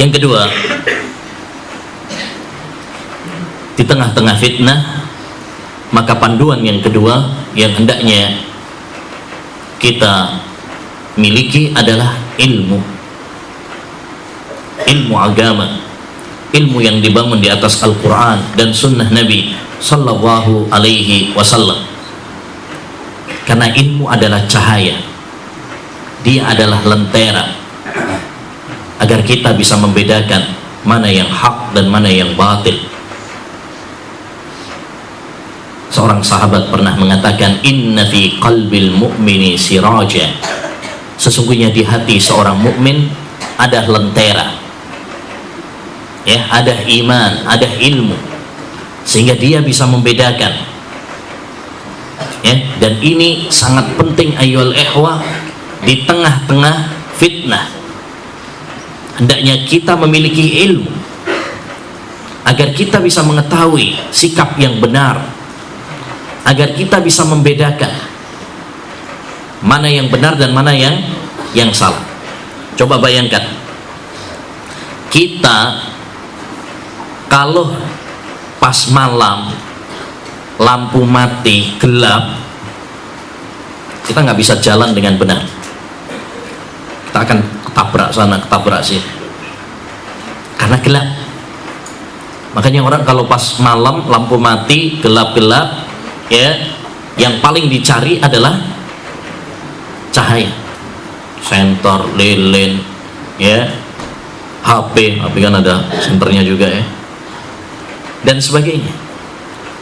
Yang kedua, di tengah-tengah fitnah, maka panduan yang kedua yang hendaknya kita miliki adalah ilmu agama, ilmu yang dibangun di atas Al-Quran dan Sunnah Nabi Sallallahu Alaihi Wasallam. Karena ilmu adalah cahaya, dia adalah lentera agar kita bisa membedakan mana yang hak dan mana yang batil. Seorang sahabat pernah mengatakan, inna fi qalbil mu'mini siraja, sesungguhnya di hati seorang mukmin ada lentera, ya, ada iman, ada ilmu, sehingga dia bisa membedakan, ya. Dan ini sangat penting ayyuhal ikhwah, di tengah-tengah fitnah hendaknya kita memiliki ilmu agar kita bisa mengetahui sikap yang benar, agar kita bisa membedakan mana yang benar dan mana yang salah. Coba bayangkan, kita kalau pas malam lampu mati, gelap, kita nggak bisa jalan dengan benar. Kita akan ketabrak sana, ketabrak sini, karena gelap. Makanya orang kalau pas malam lampu mati, gelap-gelap, ya, yang paling dicari adalah cahaya, senter, lilin, ya, HP kan ada senternya juga, ya, dan sebagainya.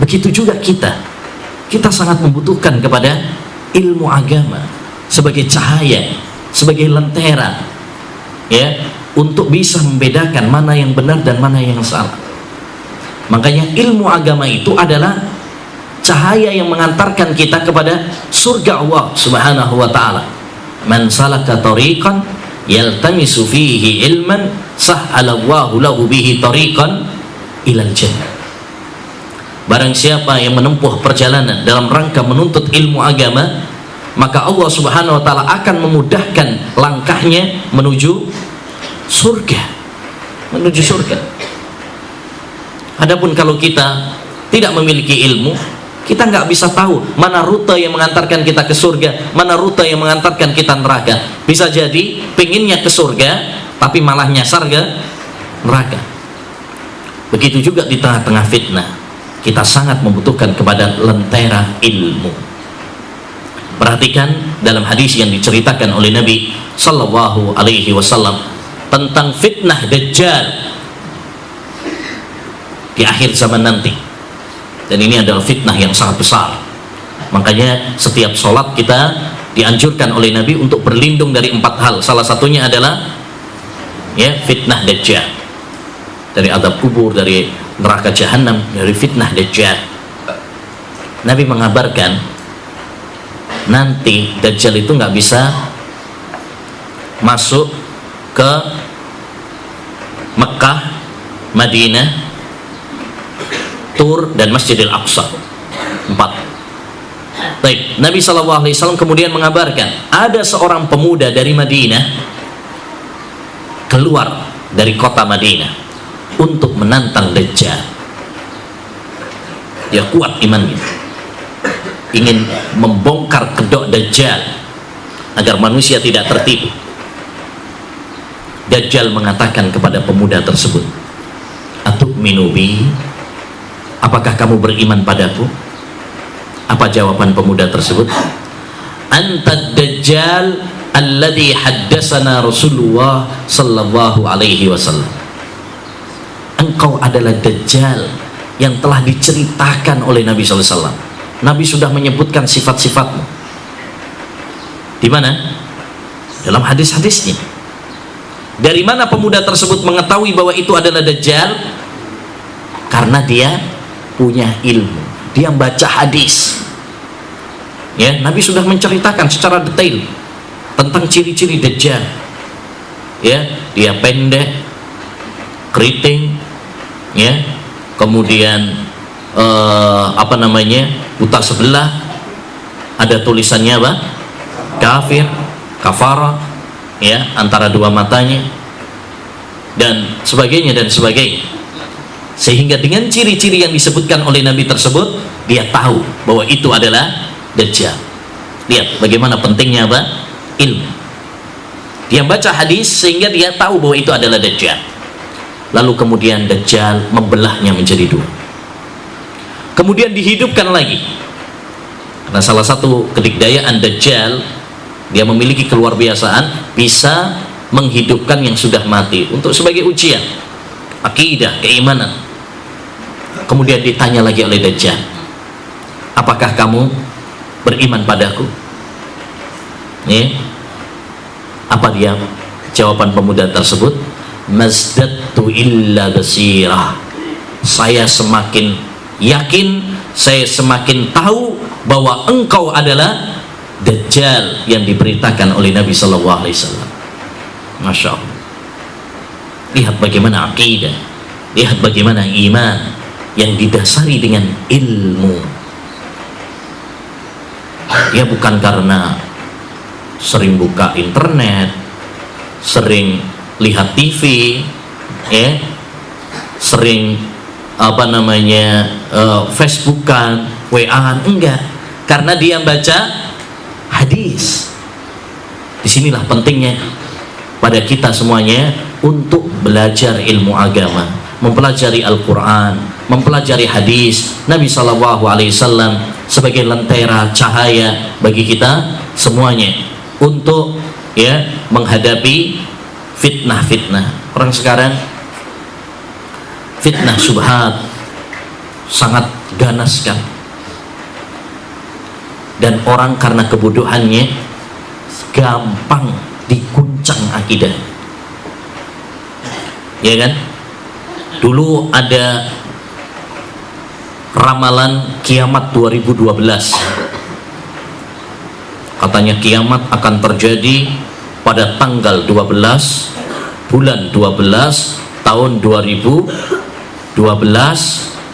Begitu juga kita sangat membutuhkan kepada ilmu agama sebagai cahaya, sebagai lentera, ya, untuk bisa membedakan mana yang benar dan mana yang salah. Makanya ilmu agama itu adalah cahaya yang mengantarkan kita kepada surga Allah Subhanahu wa ta'ala. Man salaka tariqan yaltamisu fihi ilman sahhalallahu lahu bihi tariqan ilal jannah. Barang siapa yang menempuh perjalanan dalam rangka menuntut ilmu agama, maka Allah Subhanahu wa ta'ala akan memudahkan langkahnya menuju surga, menuju surga. Adapun kalau kita tidak memiliki ilmu, kita nggak bisa tahu mana rute yang mengantarkan kita ke surga, mana rute yang mengantarkan kita neraka. Bisa jadi pengennya ke surga, tapi malah nyasar ke neraka. Begitu juga di tengah-tengah fitnah, kita sangat membutuhkan kepada lentera ilmu. Perhatikan dalam hadis yang diceritakan oleh Nabi Sallallahu Alaihi Wasallam tentang fitnah Dajjal di akhir zaman nanti. Dan ini adalah fitnah yang sangat besar. Makanya setiap sholat kita dianjurkan oleh Nabi untuk berlindung dari 4 hal. Salah satunya adalah, ya, fitnah Dajjal, dari azab kubur, dari neraka jahanam, dari fitnah Dajjal. Nabi mengabarkan nanti Dajjal itu nggak bisa masuk ke Mekah, Madinah, Tur, dan Masjidil Aqsa. 4. Baik, Nabi SAW kemudian mengabarkan ada seorang pemuda dari Madinah keluar dari kota Madinah untuk menantang Dajjal. Dia kuat imannya, ingin membongkar kedok Dajjal agar manusia tidak tertipu. Dajjal mengatakan kepada pemuda tersebut, "Atu'minu bi?" Apakah kamu beriman padaku? Apa jawaban pemuda tersebut? Anta Dajjal alladhi haddasana Rasulullah sallallahu alaihi wasallam. Engkau adalah Dajjal yang telah diceritakan oleh Nabi sallallahu alaihi wasallam. Nabi sudah menyebutkan sifat-sifatmu. Di mana? Dalam hadis-hadisnya. Dari mana pemuda tersebut mengetahui bahwa itu adalah Dajjal? Karena dia punya ilmu, dia baca hadis, ya. Nabi sudah menceritakan secara detail tentang ciri-ciri Dajjal, ya. Dia pendek, keriting, ya, kemudian buta sebelah, ada tulisannya apa? Kafir, kafara, ya, antara dua matanya. dan sebagainya dan sebagainya. Sehingga dengan ciri-ciri yang disebutkan oleh Nabi tersebut, dia tahu bahwa itu adalah Dajjal. Lihat bagaimana pentingnya apa? Ilmu. Dia baca hadis sehingga dia tahu bahwa itu adalah Dajjal. Lalu kemudian Dajjal membelahnya menjadi dua. Kemudian dihidupkan lagi. Karena salah satu kedikdayaan Dajjal, dia memiliki keluar biasaan, bisa menghidupkan yang sudah mati untuk sebagai ujian akidah, keimanan. Kemudian ditanya lagi oleh Dajjal, apakah kamu beriman padaku? Ya. Apa dia jawaban pemuda tersebut? Mazdadtu illa basirah. Saya semakin yakin, saya semakin tahu bahwa engkau adalah Dajjal yang diberitakan oleh Nabi sallallahu alaihi wasallam. Masya Allah. Lihat bagaimana akidah, lihat bagaimana iman yang didasari dengan ilmu. Dia bukan karena sering buka internet, sering lihat TV, ya, sering Facebookan, WA-an, enggak, karena dia baca hadis. Disinilah pentingnya pada kita semuanya untuk belajar ilmu agama, mempelajari Al-Quran, mempelajari hadis Nabi SAW sebagai lentera cahaya bagi kita semuanya, untuk ya menghadapi fitnah-fitnah. Orang sekarang fitnah syubhat sangat ganas kan, dan orang karena kebodohannya gampang diguncang akidah, ya kan? Dulu ada ramalan kiamat 2012. Katanya kiamat akan terjadi pada tanggal 12 bulan 12 tahun 2012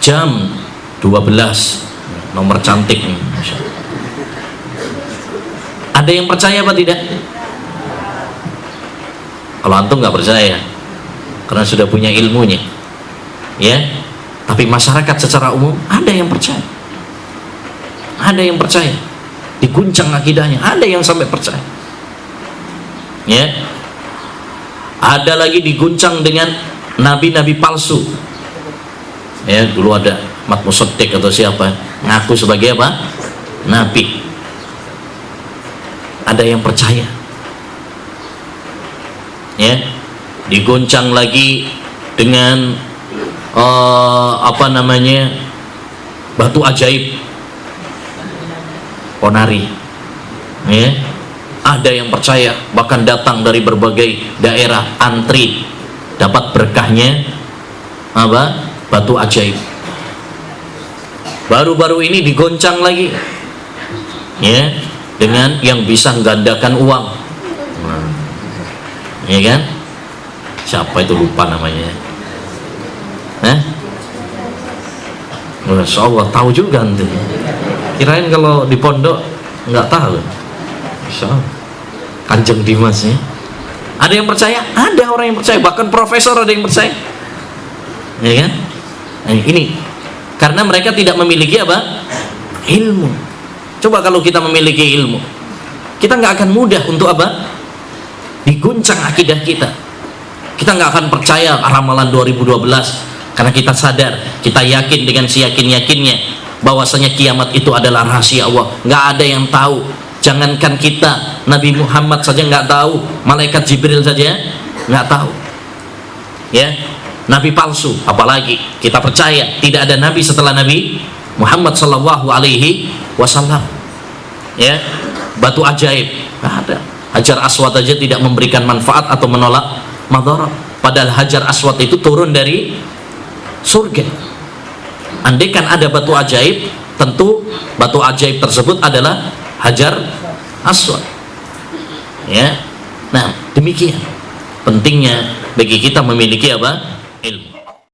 jam 12. Nomor cantik nih. Ada yang percaya apa tidak? Kalau antum nggak percaya karena sudah punya ilmunya, ya. Tapi masyarakat secara umum ada yang percaya, ada yang percaya, diguncang akidahnya, ada yang sampai percaya, ya. Ada lagi diguncang dengan nabi-nabi palsu, ya. Dulu ada Mat Musaddiq atau siapa ngaku sebagai apa? Nabi. Ada yang percaya, ya. Diguncang lagi dengan batu ajaib, ponari, ya. Ada yang percaya, bahkan datang dari berbagai daerah antri dapat berkahnya batu ajaib. Baru-baru ini digoncang lagi, ya, dengan yang bisa menggandakan uang, ya kan? Siapa itu, lupa namanya. Masya Allah, tahu juga nanti. Kirain kalau di pondok nggak tahu. Masya Allah, Kanjeng Dimas, ya. Ada yang percaya, ada orang yang percaya, bahkan profesor ada yang percaya, ya kan? Nah, ini karena mereka tidak memiliki ilmu. Coba kalau kita memiliki ilmu, kita nggak akan mudah untuk diguncang akidah kita. Kita nggak akan percaya ramalan 2012 karena kita sadar, kita yakin dengan seyakin-yakinnya bahwasanya kiamat itu adalah rahasia Allah. Nggak ada yang tahu. Jangankan kita, Nabi Muhammad saja nggak tahu, malaikat Jibril saja nggak tahu, ya. Nabi palsu, apalagi kita percaya tidak ada nabi setelah Nabi Muhammad sallallahu alaihi wasallam, ya. Batu ajaib nggak ada. Hajar Aswad aja tidak memberikan manfaat atau menolak madarat, padahal Hajar Aswad itu turun dari surga. Andaikan ada batu ajaib, tentu batu ajaib tersebut adalah Hajar Aswad, ya. Nah, demikian pentingnya bagi kita memiliki ilmu.